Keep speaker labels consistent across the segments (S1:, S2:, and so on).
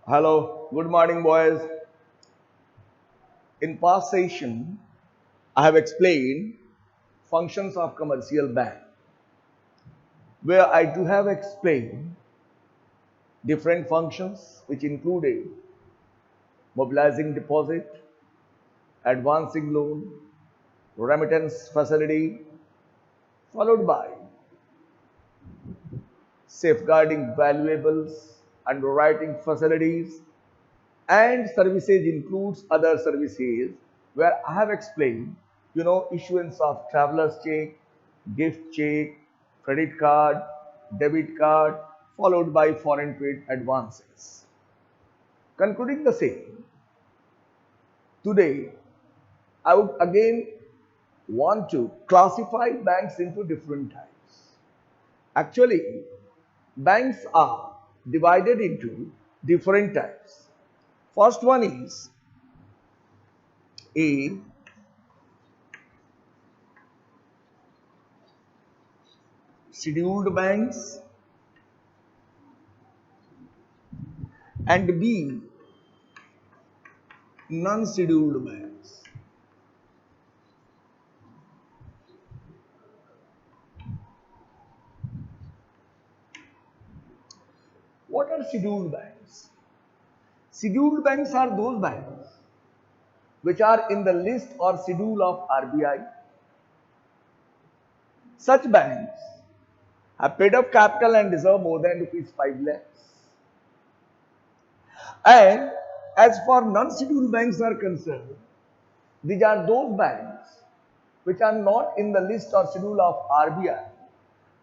S1: Hello, good morning, boys. In past session, I have explained functions of commercial bank, where I do have explained different functions which included mobilizing deposit, advancing loan, remittance facility, followed by safeguarding valuables, underwriting facilities, and services includes other services where I have explained, issuance of traveler's check, gift check, credit card, debit card, followed by foreign trade advances. Concluding the same, today I would again want to classify banks into different types. Actually, banks are divided into different types. First one is A, scheduled banks, and B, non-scheduled banks. What are scheduled banks? Scheduled banks are those banks which are in the list or schedule of RBI. Such banks have paid up capital and deserve more than rupees 5 lakhs. And as far non-scheduled banks are concerned, these are those banks which are not in the list or schedule of RBI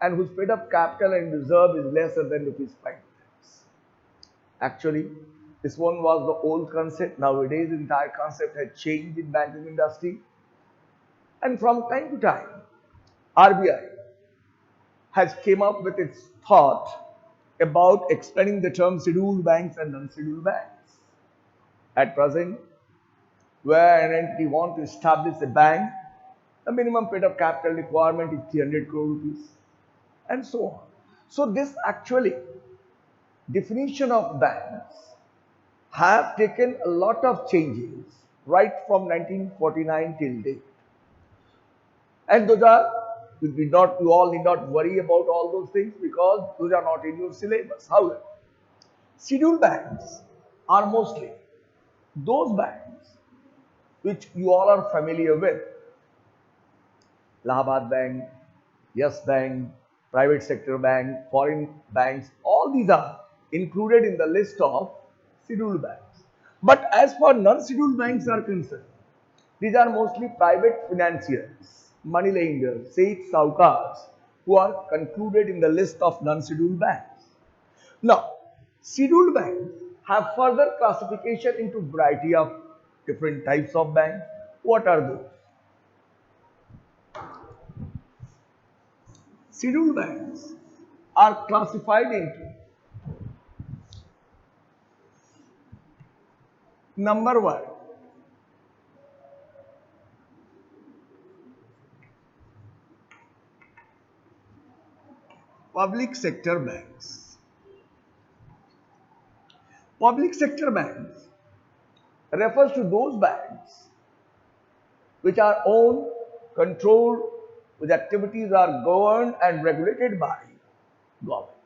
S1: and whose paid up capital and reserve is lesser than rupees 5 lakhs. Actually, this one was the old concept. Nowadays, the entire concept has changed in banking industry. And from time to time, RBI has came up with its thought about explaining the term scheduled banks and non-scheduled banks. At present, where an entity wants to establish a bank, the minimum paid up capital requirement is 300 crore rupees and so on. So this actually definition of banks have taken a lot of changes right from 1949 till date. And those are, you all need not worry about all those things because those are not in your syllabus. However, scheduled banks are mostly those banks which you all are familiar with. Allahabad Bank, Yes Bank, private sector bank, foreign banks, all these are included in the list of scheduled banks. But as for non-scheduled banks are concerned, these are mostly private financiers, money lenders, Seth Saukars, who are concluded in the list of non-scheduled banks. Now, scheduled banks have further classification into variety of different types of banks. What are those? Scheduled banks are classified into number one, public sector banks. Public sector banks refers to those banks which are owned, controlled, whose activities are governed and regulated by government.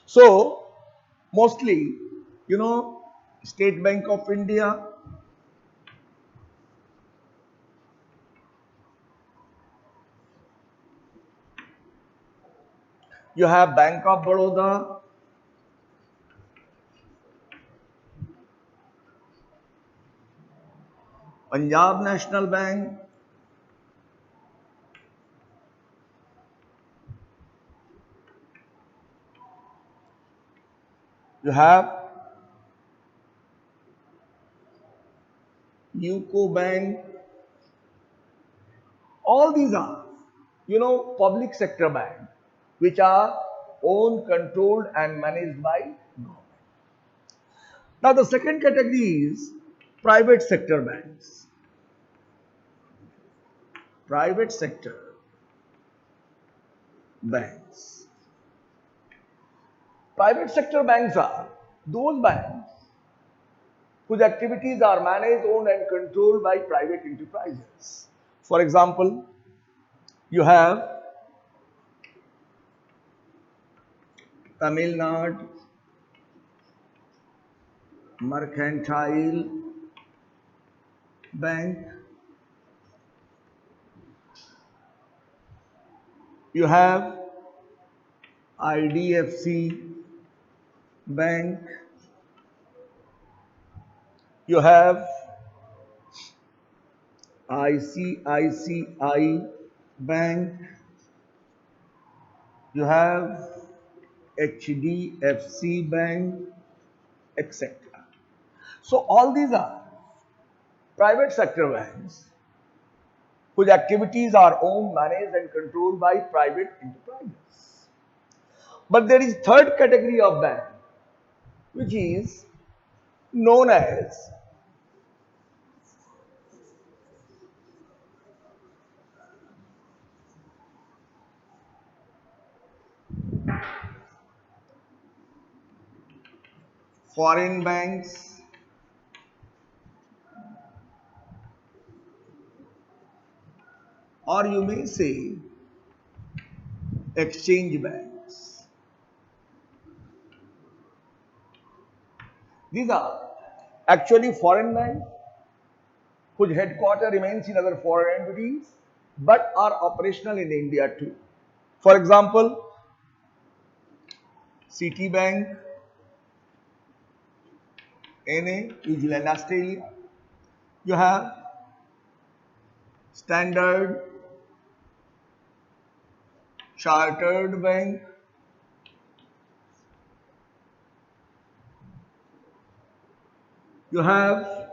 S1: So, mostly, you know, State Bank of India, you have Bank of Baroda, Punjab National Bank, you have UCO Bank. All these are, public sector banks which are owned, controlled, and managed by government. Now, the second category is private sector banks. Private sector banks. Private sector banks are those banks whose activities are managed, owned and controlled by private enterprises. For example, you have Tamil Nadu Mercantile Bank, you have IDFC Bank, you have ICICI Bank, you have HDFC Bank, etc. So all these are private sector banks whose activities are owned, managed and controlled by private enterprises. But there is third category of bank which is known as foreign banks, or you may say exchange banks. These are actually foreign banks whose headquarter remains in other foreign entities but are operational in India too. For example, Citibank, NA, New Zealand, Australia. You have Standard Chartered Bank, you have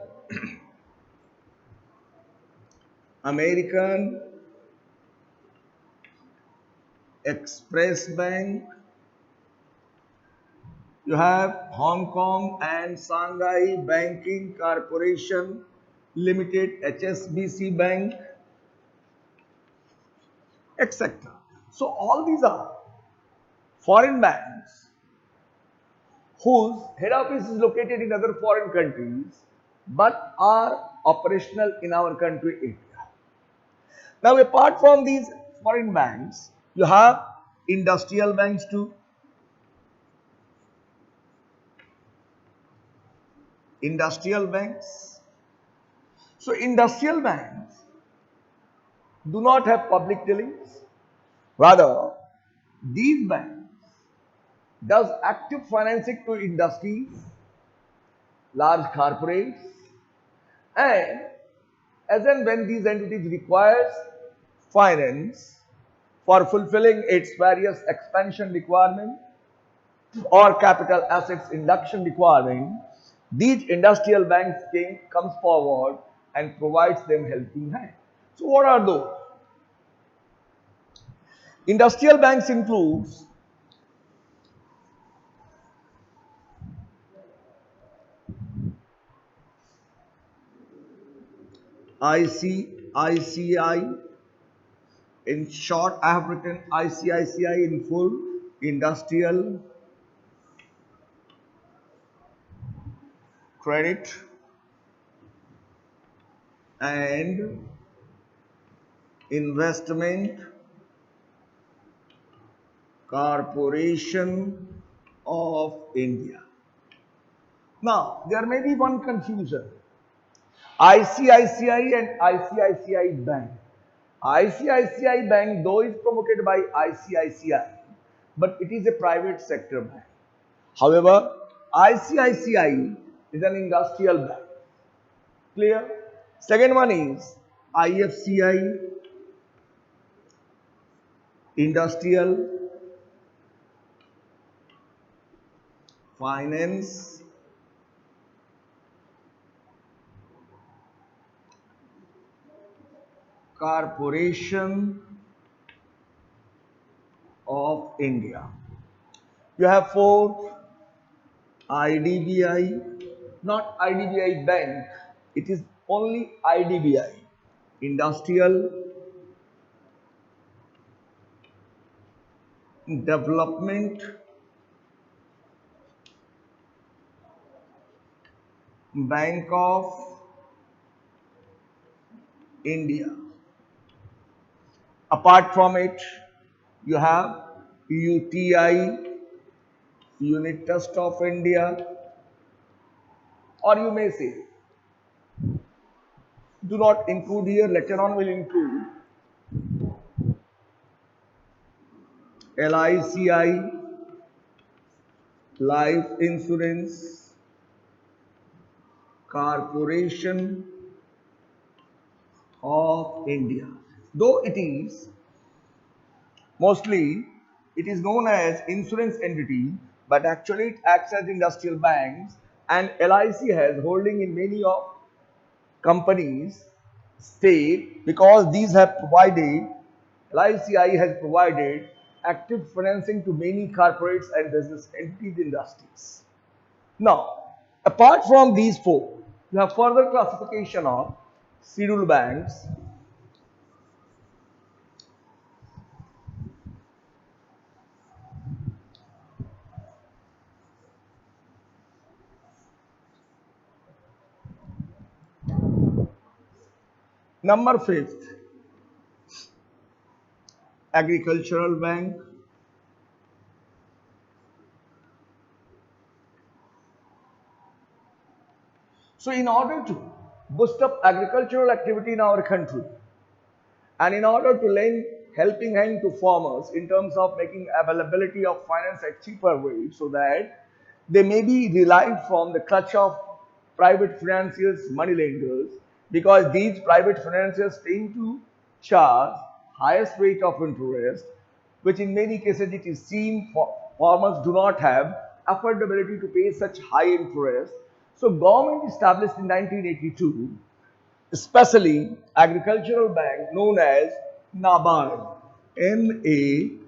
S1: American Express Bank, you have Hong Kong and Shanghai Banking Corporation Limited, HSBC Bank, etc. So all these are foreign banks whose head office is located in other foreign countries but are operational in our country India. Now apart from these foreign banks, you have industrial banks too. Industrial banks. So industrial banks do not have public dealings. Rather, these banks does active financing to industries, large corporates, and as and when these entities requires finance for fulfilling its various expansion requirements or capital assets induction requirement, these industrial banks comes forward and provides them helping hand. So what are those? Industrial banks includes ICICI. In short, I have written ICICI in full. Industrial Credit and Investment Corporation of India. Now, there may be one confusion. ICICI and ICICI Bank. ICICI Bank, though is promoted by ICICI, but it is a private sector bank. However, ICICI is an industrial bank. Clear? Second one is IFCI, Industrial Finance Corporation of India. You have fourth IDBI, not IDBI Bank, it is only IDBI, Industrial Development Bank of India. Apart from it, you have UTI, Unit Trust of India, or you may say, do not include here, later on will include LICI, Life Insurance Corporation of India. Though mostly it is known as insurance entity, but actually it acts as industrial banks, and LIC has holding in many of companies state, because these have provided, LICI has provided active financing to many corporates and business entities industries. Now, apart from these four, you have further classification of scheduled banks. Number fifth, agricultural bank. So in order to boost up agricultural activity in our country, and in order to lend helping hand to farmers in terms of making availability of finance at cheaper rates, so that they may be relied from the clutch of private financiers, money lenders, because these private financiers tend to charge highest rate of interest, which in many cases it is seen farmers do not have affordability to pay such high interest. So government established in 1982 especially agricultural bank known as NABARD, NABARD,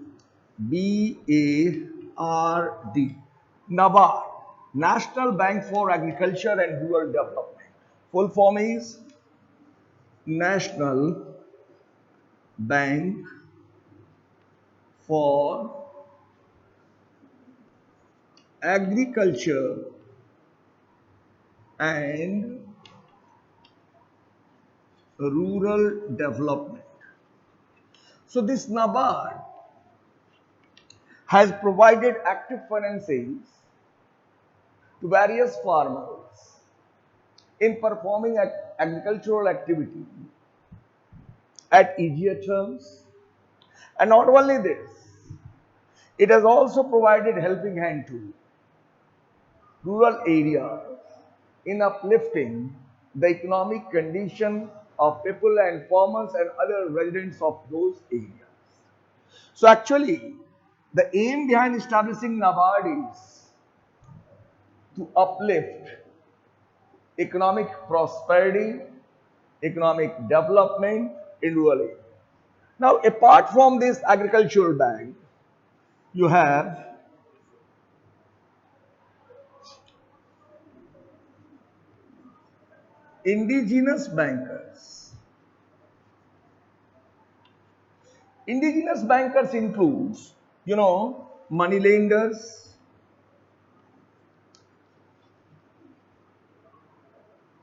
S1: NABARD, National Bank for Agriculture and Rural Development. Full form is National Bank for Agriculture and Rural Development. So this NABARD has provided active financing to various farmers in performing agricultural activity at easier terms. And not only this, it has also provided helping hand to rural areas in uplifting the economic condition of people and farmers and other residents of those areas. So actually, the aim behind establishing NABARD is to uplift economic prosperity, economic development in rural areas. Now, apart from this agricultural bank, you have indigenous bankers. Indigenous bankers includes, money lenders,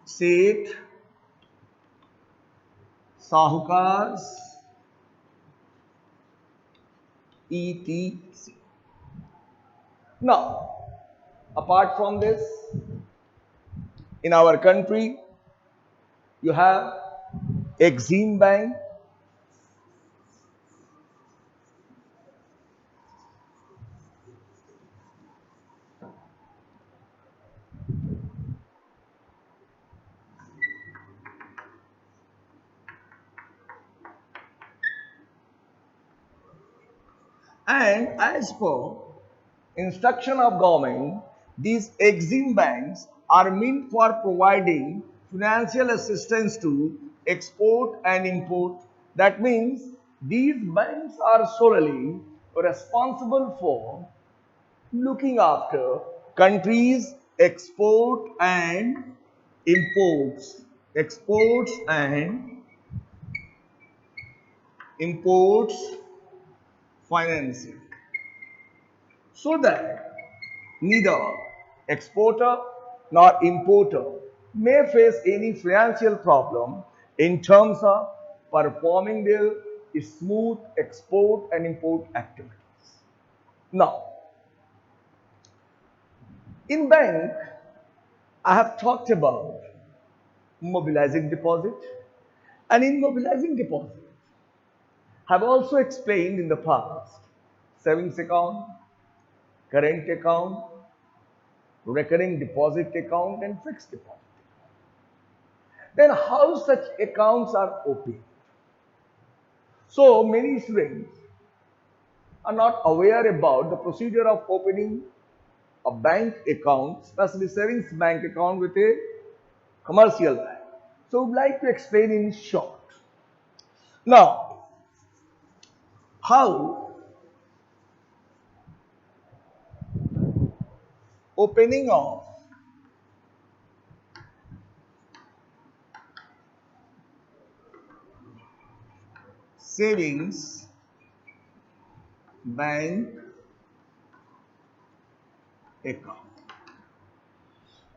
S1: Seth, Sahukars, etc. Now, apart from this, in our country, you have Exim Bank, and as per instruction of government, these Exim banks are meant for providing financial assistance to export and import. That means these banks are solely responsible for looking after countries' imports, exports and imports financing, so that neither exporter nor importer may face any financial problem in terms of performing their smooth export and import activities. Now, in bank, I have talked about mobilizing deposit, and in mobilizing deposit, I have also explained in the past savings account, current account, recurring deposit account, and fixed deposit. Then how such accounts are opened? So many students are not aware about the procedure of opening a bank account, especially savings bank account with a commercial bank. So I would like to explain in short. Now, how opening of savings bank account.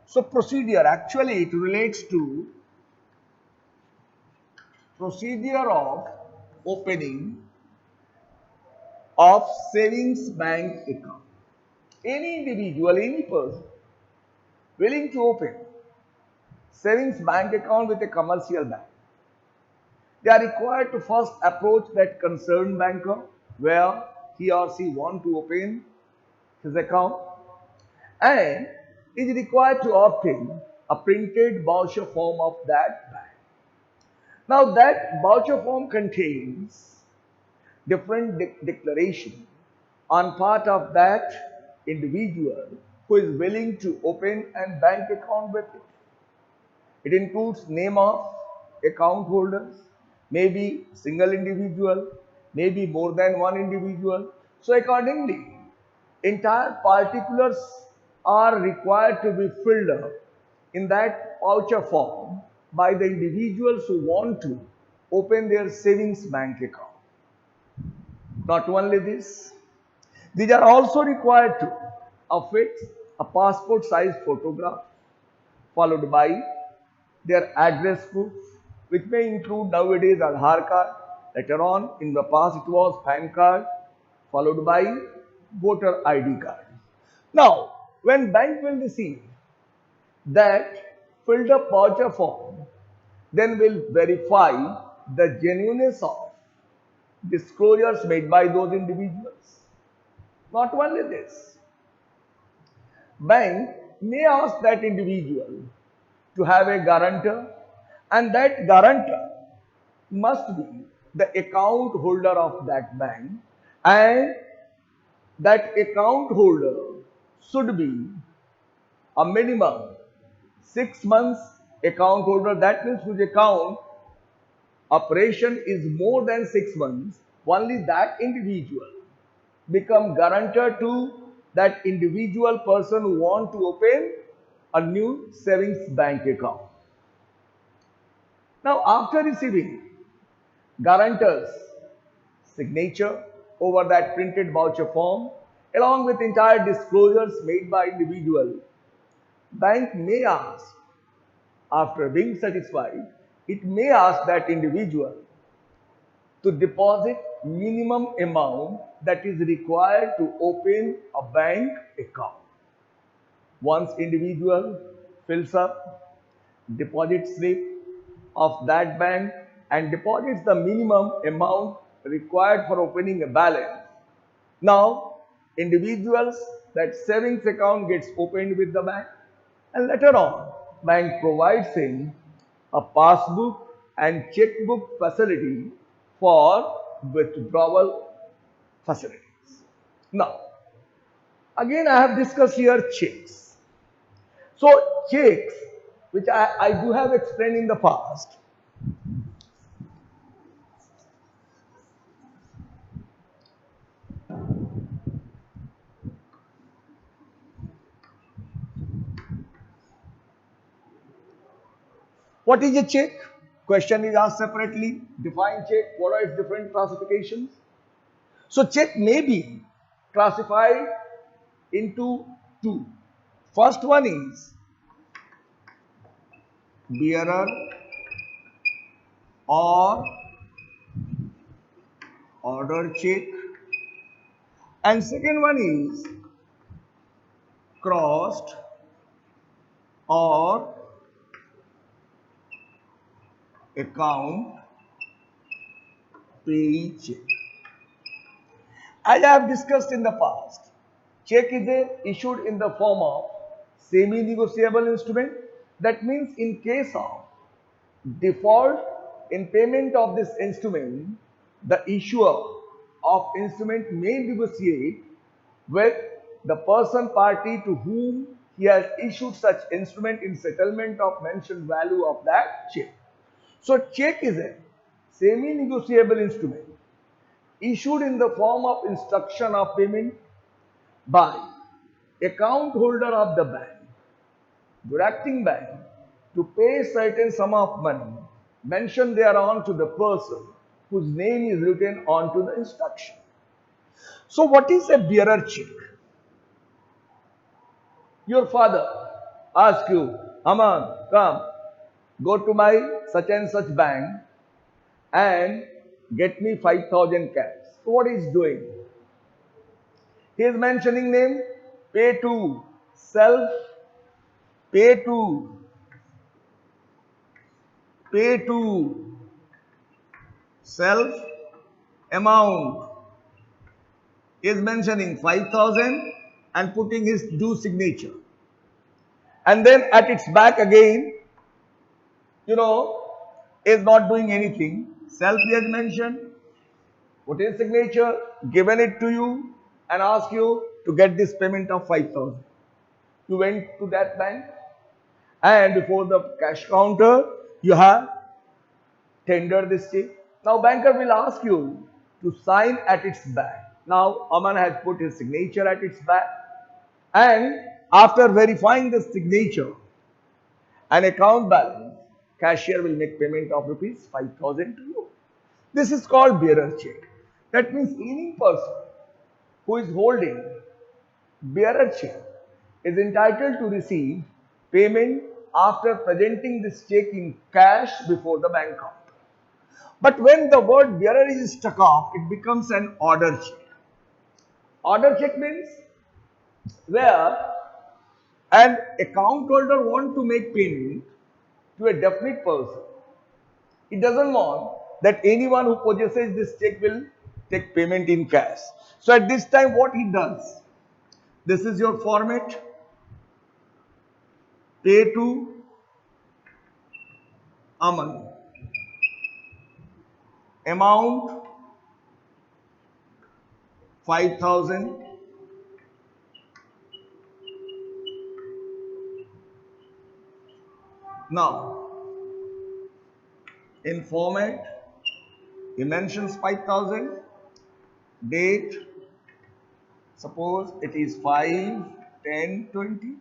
S1: So procedure, actually it relates to procedure of opening of savings bank account. Any individual, any person willing to open savings bank account with a commercial bank, they are required to first approach that concerned banker where he or she want to open his account, and is required to obtain a printed voucher form of that bank. Now that voucher form contains different declaration on part of that individual who is willing to open a bank account with it. It includes name of account holders, maybe single individual, maybe more than one individual. So accordingly, entire particulars are required to be filled up in that voucher form by the individuals who want to open their savings bank account. Not only this, these are also required to affix a passport size photograph followed by their address proof, which may include nowadays Aadhaar card. Later on, in the past, it was PAN card, followed by voter ID card. Now, when bank will receive that filled up voucher form, then will verify the genuineness of disclosures made by those individuals. Not only this, bank may ask that individual to have a guarantor, and that guarantor must be the account holder of that bank, and that account holder should be a minimum 6 months account holder. That means whose account operation is more than 6 months, only that individual become guarantor to that individual person who want to open a new savings bank account. Now, after receiving guarantor's signature over that printed voucher form along with entire disclosures made by individual, bank may ask, after being satisfied, it may ask that individual to deposit minimum amount that is required to open a bank account. Once individual fills up deposit slip of that bank and deposits the minimum amount required for opening a balance, now individuals that savings account gets opened with the bank, and later on bank provides him a passbook and checkbook facility for withdrawal facilities. Now, again I have discussed here checks. So checks, which I do have explained in the past, what is a check? Question is asked separately. Define check. What are its different classifications? So check may be classified into two. First one is bearer or order check, and second one is crossed or account payee check. As I have discussed in the past, check is issued in the form of semi-negotiable instrument. That means in case of default in payment of this instrument, the issuer of instrument may negotiate with the person party to whom he has issued such instrument in settlement of mentioned value of that check. So check is a semi-negotiable instrument issued in the form of instruction of payment by account holder of the bank, directing bank to pay certain sum of money mentioned thereon to the person whose name is written onto the instruction. So what is a bearer check? Your father asks you, Aman, come, go to my such and such bank and get me 5,000 cash. So what he is doing? He is mentioning name, pay to, self, pay to, pay to, self, amount. He is mentioning 5,000 and putting his due signature. And then at its back again, is not doing anything. Self he has mentioned, put his signature, given it to you and ask you to get this payment of 5,000. You went to that bank and before the cash counter, you have tendered this check. Now banker will ask you to sign at its back. Now Aman has put his signature at its back and after verifying the signature and account balance, cashier will make payment of rupees 5,000 to you. This is called bearer check. That means any person who is holding bearer check is entitled to receive payment after presenting this check in cash before the bank counter. But when the word bearer is struck off, it becomes an order check. Order check means where an account holder wants to make payment to a definite person. He doesn't want that anyone who possesses this check will take payment in cash. So at this time what he does, this is your format, pay to Aman, amount 5,000, now in format he mentions 5,000, date, suppose it is 5/10/20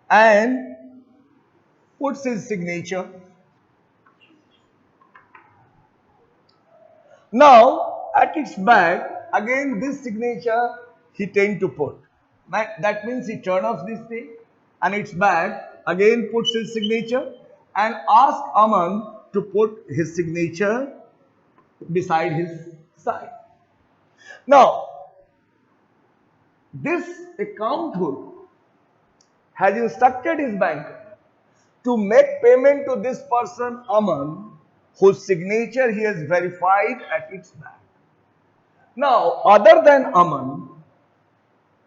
S1: and puts his signature. Now at its back again this signature he tend to put. That means he turn off this thing and its back again puts his signature and ask Aman to put his signature beside his side. Now this account holder has instructed his banker to make payment to this person Aman whose signature he has verified at its back. Now other than Aman,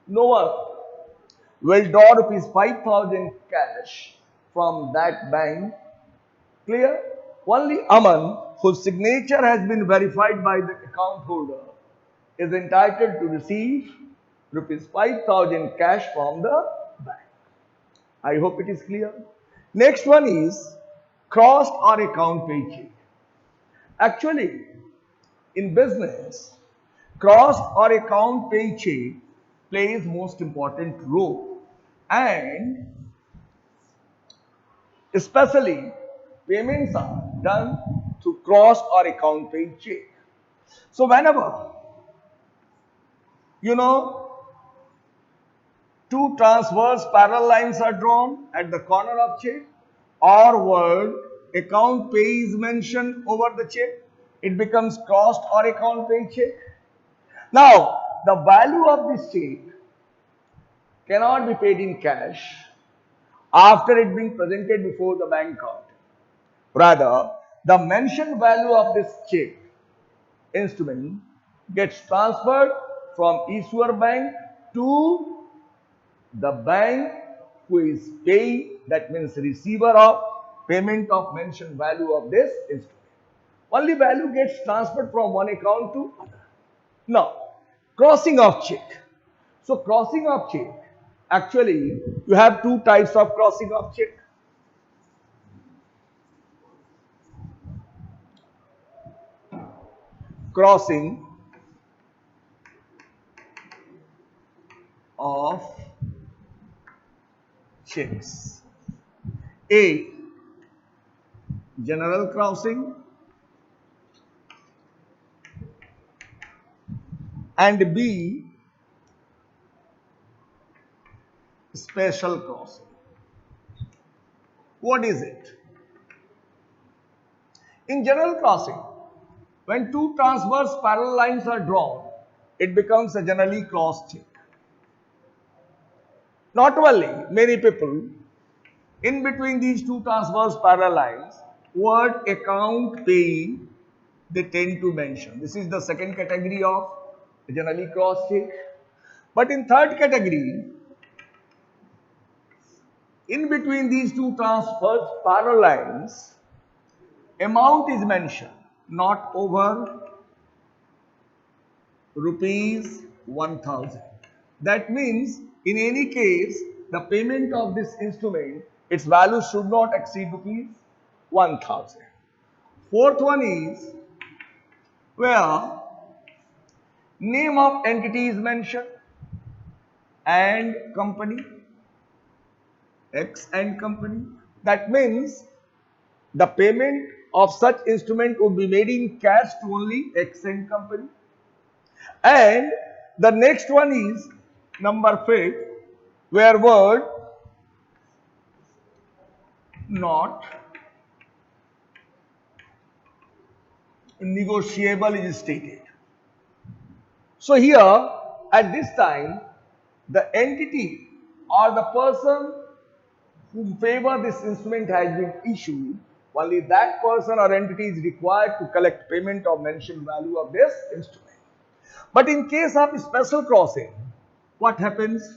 S1: no one will draw rupees 5,000 cash from that bank. Clear? Only Aman whose signature has been verified by the account holder is entitled to receive rupees 5,000 cash from the bank. I hope it is clear. Next one is crossed or account pay check. Actually, in business, crossed or account pay check plays most important role, and especially payments are done through crossed or account pay check. So whenever you know two transverse parallel lines are drawn at the corner of check, or word account pay is mentioned over the check, it becomes crossed or account pay check. Now, the value of this check cannot be paid in cash after it being presented before the bank account. Rather, the mentioned value of this check instrument gets transferred from issuer bank to the bank who is paying, that means receiver of payment of mentioned value of this instrument. Only value gets transferred from one account to other. Now, crossing of check. So crossing of check, actually you have two types of crossing of check. Crossing of checks. A, general crossing, and B, special crossing. What is it? In general crossing, when two transverse parallel lines are drawn, it becomes a generally crossed check. Not only, many people, in between these two transverse parallel lines, word account payee, they tend to mention. This is the second category of generally crossed check. But in third category, in between these two transverse parallel lines, amount is mentioned, not over rupees 1000. That means in any case, the payment of this instrument, its value should not exceed rupees 1000. Fourth one is where name of entity is mentioned and company, X and company. That means the payment of such instrument would be made in cash to only X and company. And the next one is number 5, where word not negotiable is stated. So here at this time, the entity or the person whom favor this instrument has been issued, only that person or entity is required to collect payment of mentioned value of this instrument. But in case of special crossing, what happens?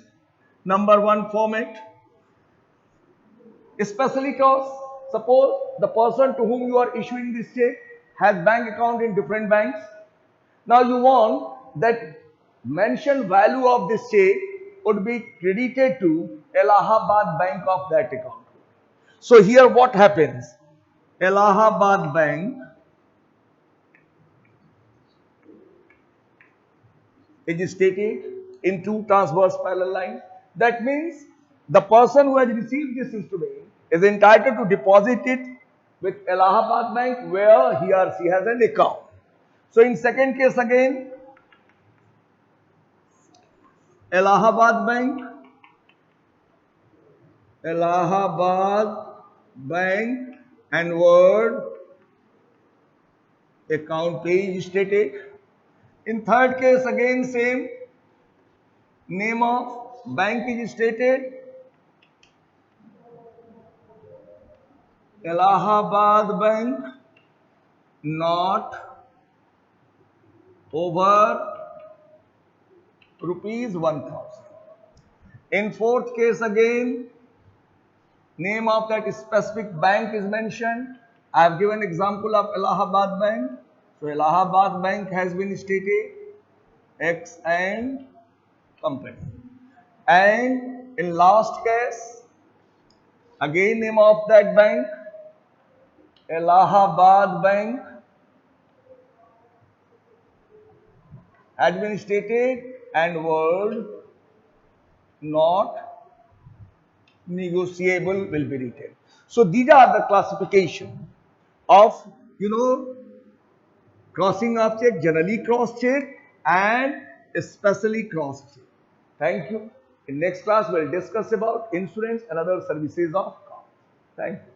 S1: Number 1, format. Specially cross. Suppose the person to whom you are issuing this check has bank account in different banks. Now you want that mentioned value of this check would be credited to Allahabad Bank of that account. So here what happens? Allahabad Bank is stated in two transverse parallel lines. That means the person who has received this instrument is entitled to deposit it with Allahabad Bank where he or she has an account. So in second case again, Allahabad Bank, and word account page is stated. In third case again same, name of bank is stated, Allahabad Bank, not over rupees 1000. In fourth case again, name of that specific bank is mentioned. I have given example of Allahabad Bank. So Allahabad Bank has been stated, X and company. And in last case, again name of that bank, Allahabad Bank, had been stated, and word not negotiable will be written. So these are the classification of crossing of check, generally cross check and especially cross check. Thank you. In next class we will discuss about insurance and other services of car. Thank you.